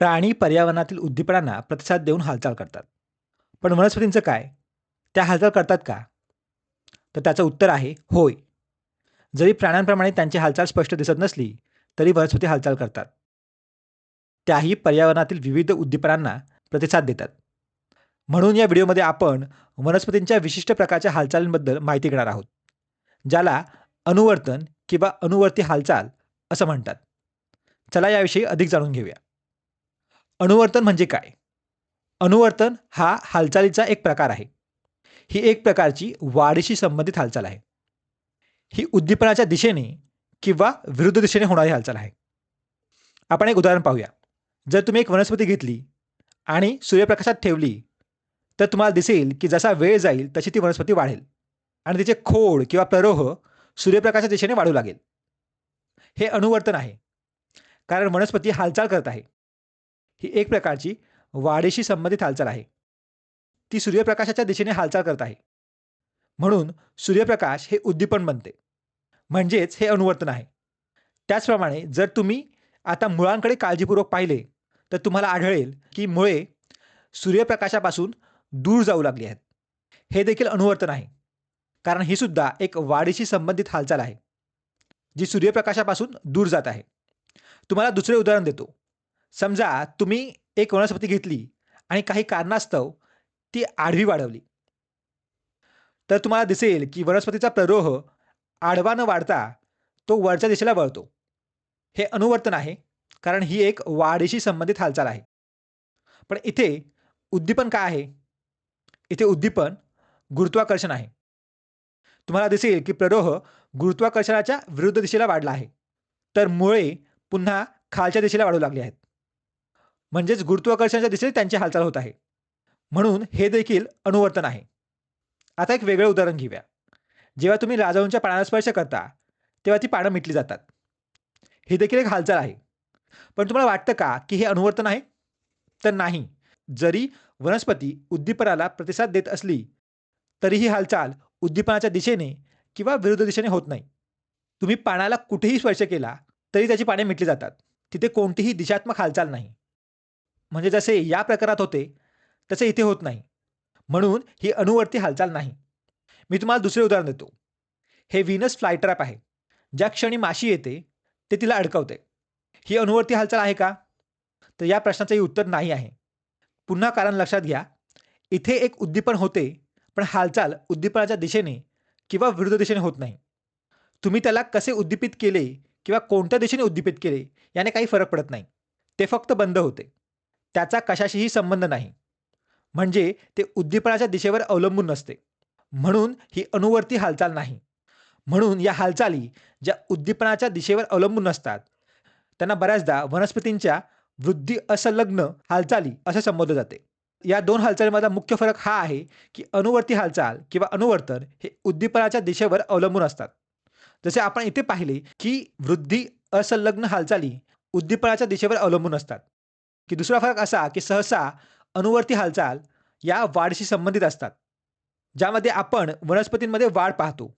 प्राणी पर्यावरणातील उद्दीपनांना प्रतिसाद देऊन हालचाल करतात. पण वनस्पतींचं काय? त्या हालचाल करतात का? तर त्याचं उत्तर आहे होय. जरी प्राण्यांप्रमाणे त्यांची हालचाल स्पष्ट दिसत नसली, तरी वनस्पती हालचाल करतात. त्याही पर्यावरणातील विविध उद्दीपनांना प्रतिसाद देतात. म्हणून या व्हिडिओमध्ये आपण वनस्पतींच्या विशिष्ट प्रकारच्या हालचालींबद्दल माहिती घेणार आहोत, ज्याला अनुवर्तन किंवा अनुवर्ती हालचाल असं म्हणतात. चला याविषयी अधिक जाणून घेऊया. अनुवर्तन म्हणजे काय? अनुवर्तन हा हालचालीचा एक प्रकार आहे. ही एक प्रकारची वाढीशी संबंधित हालचाल आहे. ही उद्दीपनाच्या दिशेने किंवा विरुद्ध दिशेने होणारी हालचाल आहे. आपण एक उदाहरण पाहूया. जर तुम्ही एक वनस्पती घेतली आणि सूर्यप्रकाशात ठेवली, तर तुम्हाला दिसेल की जसा वेळ जाईल तशी ती वनस्पती वाढेल आणि तिचे खोड किंवा प्ररोह सूर्यप्रकाशाच्या दिशेने वाढू लागेल. हे अनुवर्तन आहे, कारण वनस्पती हालचाल करत आहे. ही एक प्रकारची वाढीशी संबंधित हालचाल आहे. ती सूर्यप्रकाशाच्या दिशेने हालचाल करत आहे. म्हणून सूर्यप्रकाश हे उद्दीपन बनते. म्हणजेच हे अनुवर्तन आहे. त्याचप्रमाणे जर तुम्ही आता मुळांकडे काळजीपूर्वक पाहिले, तर तुम्हाला आढळेल की मुळे सूर्यप्रकाशापासून दूर जाऊ लागली आहेत. हे देखील अनुवर्तन आहे. कारण ही सुद्धा एक वाढीशी संबंधित हालचाल आहे, जी सूर्यप्रकाशापासून दूर जात आहे. तुम्हाला दुसरे उदाहरण देतो. समजा तुम्ही एक वनस्पती घेतली आणि काही कारणास्तव ती आडवी वाढवली. तर तुम्हाला दिसेल की वनस्पतीचा प्ररोह आडवा न वाढता तो वरच्या दिशेला वळतो. हे अनुवर्तन आहे, कारण ही एक वाढीशी संबंधित हालचाल आहे. पण इथे उद्दीपन काय आहे? इथे उद्दीपन गुरुत्वाकर्षण आहे. तुम्हाला दिसेल की प्ररोह गुरुत्वाकर्षणाच्या विरुद्ध दिशेला वाढला आहे. तर मुळे पुन्हा खालच्या दिशेला वाढू लागली आहेत. म्हणजेच गुरुत्वाकर्षणाच्या दिशेने त्यांची हालचाल होत आहे. म्हणून हे देखील अनुवर्तन आहे. आता एक वेगळं उदाहरण घेऊया. जेव्हा तुम्ही राजाऊंच्या पानाला स्पर्श करता, तेव्हा ती पानं मिटली जातात. ही देखील एक हालचाल आहे. पण तुम्हाला वाटतं का की हे अनुवर्तन आहे? तर नाही. जरी वनस्पती उद्दीपनाला प्रतिसाद देत असली, तरी ही हालचाल उद्दीपनाच्या दिशेने किंवा विरुद्ध दिशेने होत नाही. तुम्ही पानाला कुठेही स्पर्श केला, तरी त्याची पाने मिटली जातात. तिथे कोणतीही दिशात्मक हालचाल नाही. म्हणजे जसे या प्रकारात होते, तसे इथे होत नाही. म्हणून ही अनुवर्ती हालचाल नाही. मी तुम्हाला दुसरे उदाहरण देतो. हे व्हीनस फ्लायट्रॅप आहे. ज्या क्षणी माशी येते, ते तिला अडकवते. ही अनुवर्ती हालचाल आहे का? तर या प्रश्नाचंही उत्तर नाही आहे. पुन्हा कारण लक्षात घ्या. इथे एक उद्दीपन होते, पण हालचाल उद्दीपनाच्या दिशेने किंवा विरुद्ध दिशेने होत नाही. तुम्ही त्याला कसे उद्दीपित केले किंवा कोणत्या दिशेने उद्दीपित केले याने काही फरक पडत नाही. ते फक्त बंद होते. त्याचा कशाशीही संबंध नाही. म्हणजे ते उद्दीपनाच्या दिशेवर अवलंबून नसते. म्हणून ही अनुवर्ती हालचाल नाही. म्हणून या हालचाली ज्या उद्दीपनाच्या दिशेवर अवलंबून नसतात, त्यांना बऱ्याचदा वनस्पतींच्या वृद्धी असंलग्न हालचाली असे संबोधले जाते. या दोन हालचालींमधला मुख्य फरक हा आहे की अनुवर्ती हालचाल किंवा अनुवर्तन हे उद्दीपनाच्या दिशेवर अवलंबून असतात. जसे आपण इथे पाहिले की वृद्धी असंलग्न हालचाली उद्दीपनाच्या दिशेवर अवलंबून असतात. की दुसरा फरक असा की सहसा अनुवर्ती हालचाल या वाढशी संबंधित असतात, ज्यामध्ये आपण वनस्पतींमध्ये वाढ पाहतो.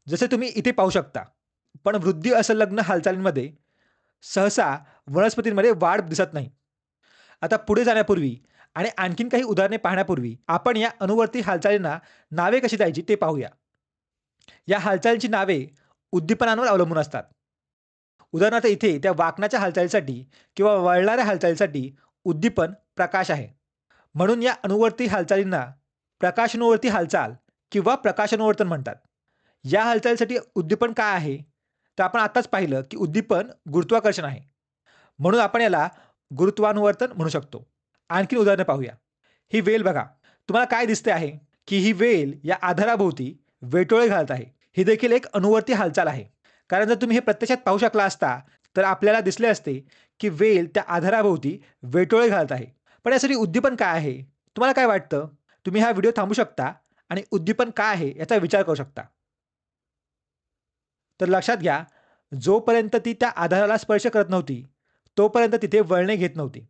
जसे तुम्ही इथे पाहू शकता. पण वृद्धी असंलग्न हालचालींमध्ये सहसा वनस्पतींमध्ये वाढ दिसत नाही. आता पुढे जाण्यापूर्वी आणि आणखीन काही उदाहरणे पाहण्यापूर्वी आपण या अनुवर्ती हालचालींना नावे कशी द्यायची ते पाहूया. या हालचालींची नावे उद्दीपनांवर अवलंबून असतात. उदाहरणार्थ इथे त्या वाकण्याच्या हालचालीसाठी किंवा वळणाऱ्या हालचालीसाठी उद्दीपन प्रकाश आहे. म्हणून या अनुवर्ती हालचालींना प्रकाशानुवर्ती हालचाल किंवा प्रकाशानुवर्तन म्हणतात. या हालचालीसाठी उद्दीपन काय आहे? तर आपण आत्ताच पाहिलं की उद्दीपन गुरुत्वाकर्षण आहे. म्हणून आपण याला गुरुत्वानुवर्तन म्हणू शकतो. आणखी उदाहरणं पाहूया. ही वेल बघा. तुम्हाला काय दिसते आहे की ही वेल या आधाराभोवती वेटोळे घालत आहे. ही देखील एक अनुवर्ती हालचाल आहे. कारण जर तुम्ही हे प्रत्यक्षात पाहू शकला असता, तर आपल्याला दिसले असते की वेल त्या आधाराभोवती वेटोळे घालत आहे. पण यासाठी उद्दीपन काय आहे? तुम्हाला काय वाटतं? तुम्ही हा व्हिडिओ थांबवू शकता आणि उद्दीपन काय आहे याचा विचार करू शकता. तर लक्षात घ्या, जोपर्यंत ती त्या आधाराला स्पर्श करत नव्हती, तोपर्यंत तिथे वळणे घेत नव्हती.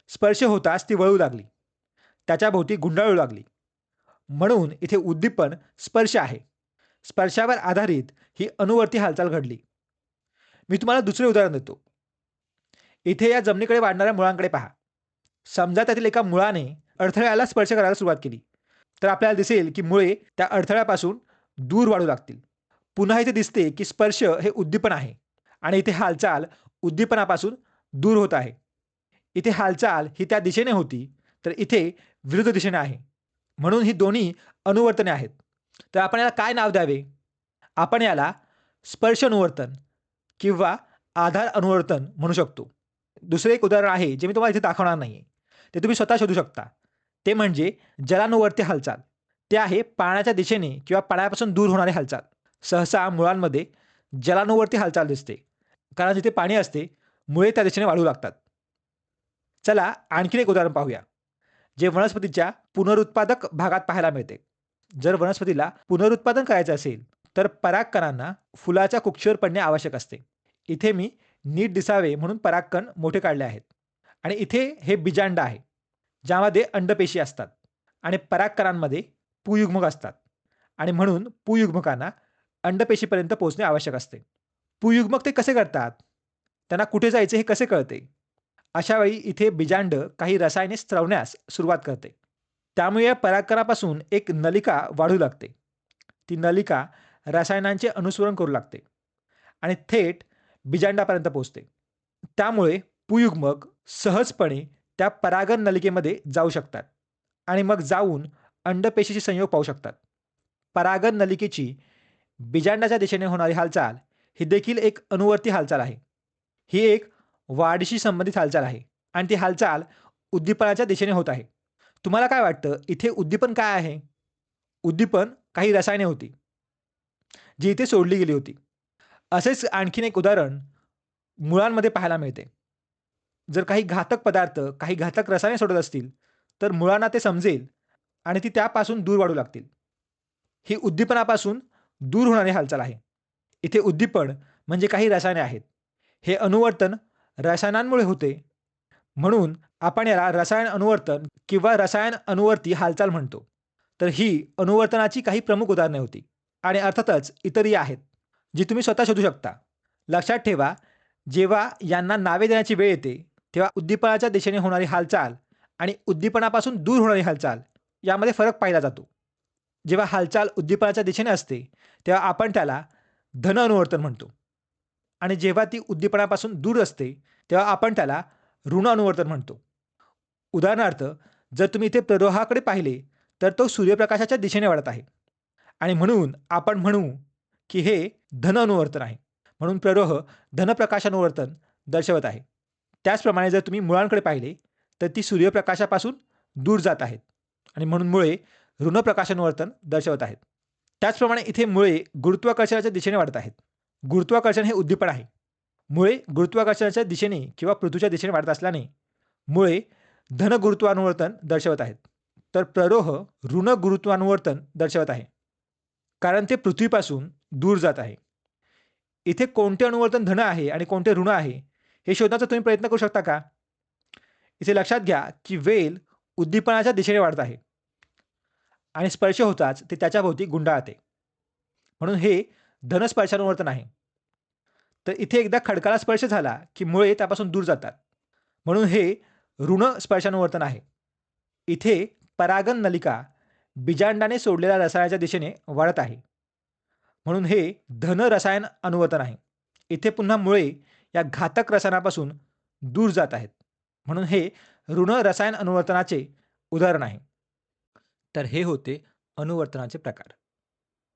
स्पर्श होताच ती वळू लागली. त्याच्याभोवती गुंडाळू लागली. म्हणून इथे उद्दीपन स्पर्श आहे. स्पर्शावर आधारित ही अनुवर्ती हालचाल घडली. मी तुम्हाला दुसरे उदाहरण देतो. इथे या जमिनीकडे वाढणाऱ्या मुळांकडे पहा. समजा त्यातील एका मुळाने अडथळ्याला स्पर्श करायला सुरुवात केली, तर आपल्याला दिसेल की मुळे त्या अडथळ्यापासून दूर वाढू लागतील. पुन्हा इथे दिसते की स्पर्श हे उद्दीपन आहे आणि इथे हालचाल उद्दीपनापासून दूर होत आहे. इथे हालचाल ही त्या दिशेने होती, तर इथे विरुद्ध दिशेने आहे. म्हणून ही दोन्ही अनुवर्तने आहेत. तर आपण याला काय नाव द्यावे? आपण याला स्पर्श अनुवर्तन किंवा आधार अनुवर्तन म्हणू शकतो. दुसरं एक उदाहरण आहे जे मी तुम्हाला इथे दाखवणार नाहीये. ते तुम्ही स्वतः शोधू शकता. ते म्हणजे जलानुवर्ती हालचाल. ते आहे पाण्याच्या दिशेने किंवा पाण्यापासून दूर होणारी हालचाल. सहसा मुळांमध्ये जलानुवर्ती हालचाल दिसते. कारण जिथे पाणी असते, मुळे त्या दिशेने वाढू लागतात. चला आणखीन एक उदाहरण पाहूया, जे वनस्पतीच्या पुनरुत्पादक भागात पाहायला मिळते. जर वनस्पतीला पुनरुत्पादन करायचे असेल, तर परागकणांना फुलाच्या कुक्षीवर पडणे आवश्यक असते. इथे मी नीट दिसावे म्हणून परागकण मोठे काढले आहेत आणि इथे हे बीजांड आहे, ज्यामध्ये अंडपेशी असतात आणि परागकणांमध्ये पुयुग्मक असतात आणि म्हणून पुयुग्मकांना अंडपेशीपर्यंत पोहोचणे आवश्यक असते. पुयुग्मक ते कसे करतात? त्यांना कुठे जायचे हे कसे कळते? अशा वेळी इथे बीजांड काही रसायने स्त्रवण्यास सुरुवात करते. त्यामुळे या परागकणापासून एक नलिका वाढू लागते. ती नलिका रसायनांचे अनुसरण करू लागते आणि थेट बीजांडापर्यंत पोहोचते. त्यामुळे पुयुग्मक सहजपणे त्या परागन नलिकेमध्ये जाऊ शकतात आणि मग जाऊन अंडपेशीशी संयोग पाहू शकतात. परागन नलिकेची बीजांडाच्या दिशेने होणारी हालचाल ही देखील एक अनुवर्ती हालचाल आहे. ही एक वाढीशी संबंधित हालचाल आहे आणि ती हालचाल उद्दीपनाच्या दिशेने होत आहे. तुम्हाला काय वाटतं, इथे उद्दीपन काय आहे? उद्दीपन काही रसायने होती, जी इथे सोडली गेली होती. असेच आणखीन एक उदाहरण मुळांमध्ये पाहायला मिळते. जर काही घातक पदार्थ, काही घातक रसायने सोडत असतील, तर मुळांना ते समजेल आणि ती त्यापासून दूर वाढू लागतील. ही उद्दीपनापासून दूर होणारी हालचाल आहे. इथे उद्दीपन म्हणजे काही रसायने आहेत. हे अनुवर्तन रसायनांमुळे होते. म्हणून आपण याला रसायन अनुवर्तन किंवा रसायन अनुवर्ती हालचाल म्हणतो. तर ही अनुवर्तनाची काही प्रमुख उदाहरणे होती आणि अर्थातच इतरही आहेत, जी तुम्ही स्वतः शोधू शकता. लक्षात ठेवा, जेव्हा यांना नावे देण्याची वेळ येते, तेव्हा उद्दीपनाच्या दिशेने होणारी हालचाल आणि उद्दीपनापासून दूर होणारी हालचाल यामध्ये फरक पाहिला जातो. जेव्हा हालचाल उद्दीपनाच्या दिशेने असते, तेव्हा आपण त्याला धन अनुवर्तन म्हणतो आणि जेव्हा ती उद्दीपनापासून दूर असते, तेव्हा आपण त्याला ऋण अनुवर्तन म्हणतो. उदाहरणार्थ, जर तुम्ही इथे प्ररोहाकडे पाहिले, तर तो सूर्यप्रकाशाच्या दिशेने वाढत आहे आणि म्हणून आपण म्हणू की हे धन अनुवर्तन आहे. म्हणून प्ररोह धनप्रकाशानुवर्तन दर्शवत आहे. त्याचप्रमाणे जर तुम्ही मुळांकडे पाहिले, तर ती सूर्यप्रकाशापासून दूर जात आहेत आणि म्हणून मुळे ऋणप्रकाशानुवर्तन दर्शवत आहेत. त्याचप्रमाणे इथे मुळे गुरुत्वाकर्षणाच्या दिशेने वाढत आहेत. गुरुत्वाकर्षण हे उद्दीपन आहे. मुळे गुरुत्वाकर्षणाच्या दिशेने किंवा पृथ्वीच्या दिशेने वाढत असल्याने मुळे धन गुरुत्वानुवर्तन दर्शवत आहेत. तर प्ररोह ऋण गुरुत्वानुवर्तन दर्शवत आहे, कारण ते पृथ्वीपासून दूर जात आहे. इथे कोणते अनुवर्तन धन आहे आणि कोणते ऋण आहे हे शोधण्याचा तुम्ही प्रयत्न करू शकता का? इथे लक्षात घ्या की वेल उद्दीपनाच्या दिशेने वाढत आहे आणि स्पर्श होताच ते त्याच्या भोवती गुंडाळते. म्हणून हे धनस्पर्शानुवर्तन आहे. तर इथे एकदा खडकाला स्पर्श झाला की मुळे त्यापासून दूर जातात. म्हणून हे ऋण स्पर्शानुवर्तन आहे. इथे परागन नलिका बीजांडाने सोडलेल्या रसायनाच्या दिशेने वाढत आहे. म्हणून हे धन रसायन अनुवर्तन आहे. इथे पुन्हा मुळे या घातक रसायनापासून दूर जात आहेत. म्हणून हे ऋण रसायन अनुवर्तनाचे उदाहरण आहे. तर हे होते अनुवर्तनाचे प्रकार.